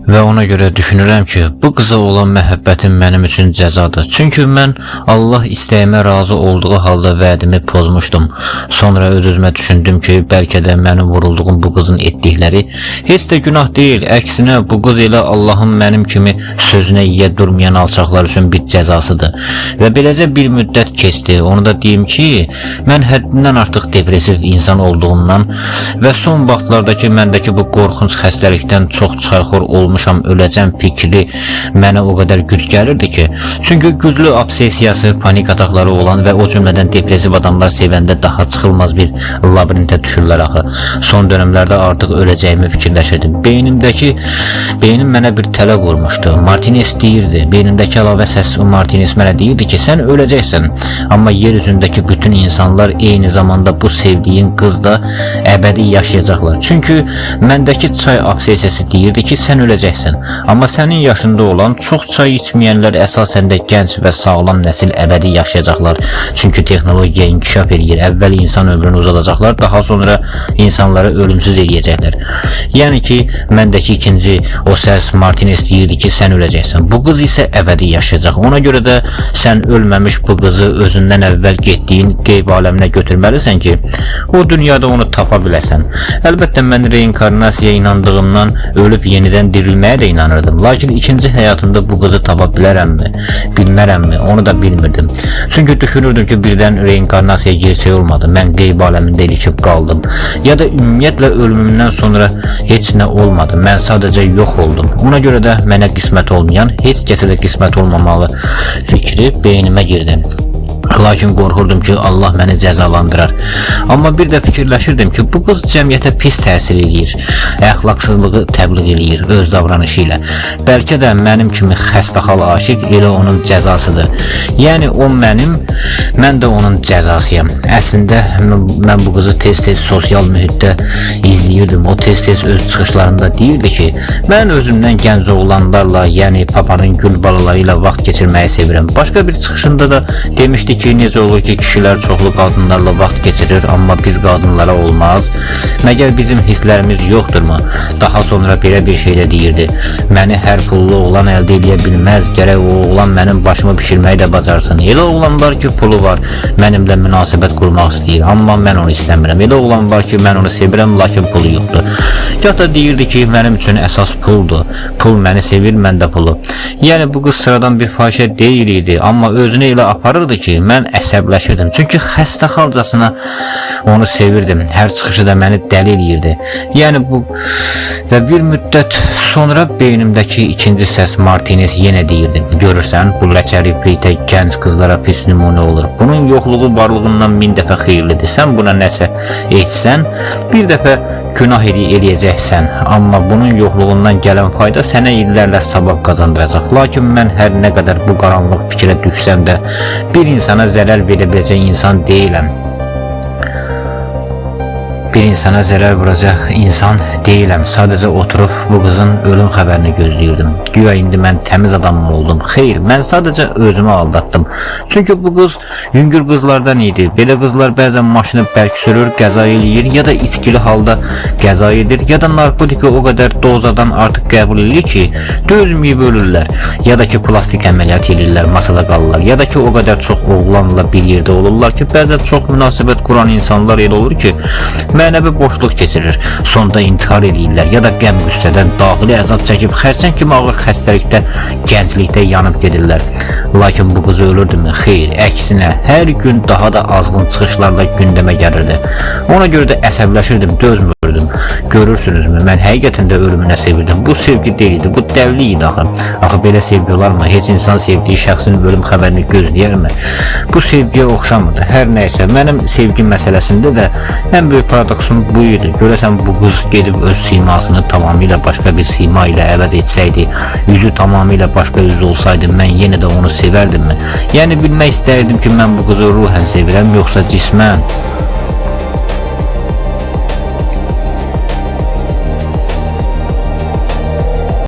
Və ona görə düşünürəm ki, bu qıza olan məhəbbətim mənim üçün cəzadır. Çünki mən Allah istəyimə razı olduğu halda vədimi pozmuşdum. Sonra öz-özümə düşündüm ki, bəlkə də mənim vurulduğum bu qızın etdikləri heç də günah deyil. Əksinə, bu qız elə Allahın mənim kimi sözünə yiyə durmayan alçaqlar üçün bir cəzasıdır. Və beləcə bir müddət keçdi. Onu da deyim ki, mən həddindən artıq depressiv insan olduğumdan və son vaxtlardakı məndəki bu qorxunc xəstəlikdən çox çayxor olmuşam, öləcəm fikri mənə o qədər güc gəlirdi ki, çünki güclü obsesiyası, panik atakları olan və o cümlədən depressiv adamlar sevəndə daha çıxılmaz bir labirintə düşürlər axı. Son dövrlərdə artıq öləcəyimi fikirləşirdim. Beynim mənə bir tələ qurmuşdu. Martinez deyirdi, beynimdəki əlavə səs Martinez mənə deyirdi ki, sən öləcəksən, amma yer üzündəki bütün insanlar eyni zamanda bu sevdiyin qızda əbədi yaşayacaqlar. Çünki məndəki çay obsesiyası deyirdi ki, sən öləcəksən, amma sənin yaşında olan çox çay içməyənlər əsasən də gənc və sağlam nəsil əbədi yaşayacaqlar. Çünki texnologiya inkişaf edir. Əvvəl insan ömrünü uzadacaqlar, daha sonra insanları ölümsüz eləyəcəklər. Yəni ki, məndəki ikinci o səs Martinez deyirdi ki, sən öləcəksən. Bu qız isə əbədi yaşayacaq. Ona görə də sən ölməmiş bu qızı özündən əvvəl getdiyin qeyb aləminə götürməlisən ki, o dünyada onu tapa biləsən. Əlbəttə, mən reinkarnasiyaya inandığımdan ölüb yenidən dirilməyə də inanırdım. Lakin ikinci həyatımda bu qızı tapa bilərəmmi, bilmərəmmi, onu da bilmirdim. Çünki düşünürdüm ki, birdən reinkarnasiya gerçək olmadı. Mən qeyb aləmində ilişib qaldım. Ya da ümumiyyətlə ölümümdən sonra heç nə olmadı. Mən sadəcə yox oldum. Ona görə də mənə qismət olmayan, heç kəsə də qismət olmamalı fikri beynimə girdi. Lakin qorxurdum ki, Allah məni cəzalandırar. Amma bir də fikirləşirdim ki, bu qız cəmiyyətə pis təsir eləyir, əxlaqsızlığı təbliğ eləyir öz davranışı ilə. Bəlkə də mənim kimi xəstəxal aşiq elə onun cəzasıdır. Yəni o mənim, mən də onun cəzasıyam. Əslində mən bu qızı tez-tez sosial mühitdə izləyirdim. O tez-tez öz çıxışlarında deyirdi ki, mən özümdən gənc oğlanlarla, yəni papanın gül balaları ilə vaxt keçirməyi sevirəm. Başqa bir çıxışında da demişdi ki, necə olur ki, kişilər çoxlu qadınlarla vaxt keçirir, amma biz qadınlara olmaz. Məgər bizim hisslərimiz yoxdurmu? Daha sonra belə bir şey də deyirdi. Məni hər pullu oğlan əldə edə bilməz, gərək o oğlan mənim başımı pişirməyi də bacarsın. Elə oğlan var ki, pulu var, mənimlə münasibət qurmaq istəyir, amma mən onu istəmirəm. Elə oğlan var ki, mən onu sevirəm, lakin pulu yoxdur. Gah da deyirdi ki, mənim üçün əsas puldur. Pul məni sevir, mən də pulu. Yəni bu qız sıradan bir fahişə deyil idi, amma özünü elə aparırdı ki, mən əsəbləşirdim. Çünki xəstəxalcasına onu sevirdim. Hər çıxışı da məni dəli eləyirdi. Yəni bu və bir müddət sonra beynimdəki ikinci səs Martinez yenə deyirdi. Görürsən, bu ləçərlikdə gənc qızlara pis nümunə olur. Bunun yoxluğu varlığından 1000 dəfə xeyirlidir. Sən buna nəsə etsən, bir dəfə günah eləyəcəksən. Amma bunun yoxluğundan gələn fayda sənə illərlə savab qazandıracaq. Lakin mən hər nə qədər bu qaranlıq fikrə düşsəm də bir insana zərər verə biləcək insan deyiləm. Bir insana zərər vuracaq insan deyiləm. Sadəcə oturub bu qızın ölüm xəbərini gözləyirdim. Güya indi mən təmiz adamım oldum. Xeyr, mən sadəcə özümü aldatdım. Çünki bu qız yüngül qızlardan idi. Belə qızlar bəzən maşını bərk sürür, qəza eləyir, ya da içkili halda qəza edir, ya da narkotiki o qədər dozadan artıq qəbul edir ki, dözməyib ölürlər. Ya da ki, plastik əməliyyat edirlər, masada qalırlar. Ya da ki, o qədər çox oğlanla bir yerdə olurlar ki, bəzən çox münasibət quran insanlar elə olur ki, mənəvi boşluq keçirir, sonda intihar edirlər, ya da qəm qüssədən daxili əzab çəkib xərçəng kimi ağır xəstəlikdə, gənclikdə yanıb gedirlər. Lakin bu qızı ölürdümü? Xeyr, əksinə, hər gün daha da azğın çıxışlarla gündəmə gəlirdi. Ona görə də əsəbləşirdim, dözmürdüm. Görürsünüzmü, mən həqiqətən də ölümünə sevirdim. Bu sevgi deyildi, bu dəvli idi axı. Axı belə sevgi olarmı? Heç insan sevdiyi şəxsin ölüm xəbərini gözləyərmi? Bu sevgiyə oxşamırdı. Hər nəysə, mənim sevgi məsələsində də ən böyük paradoksum bu idi. Görəsən bu qız gedib öz simasını tamamilə başqa bir sima ilə əvəz etsəydi, yüzü tamamilə başqa yüz olsaydı, mən yenə də onu sevərdimmi? Yəni bilmək istərdim ki, mən bu qızı ruhən sevirəm, yoxsa cismən?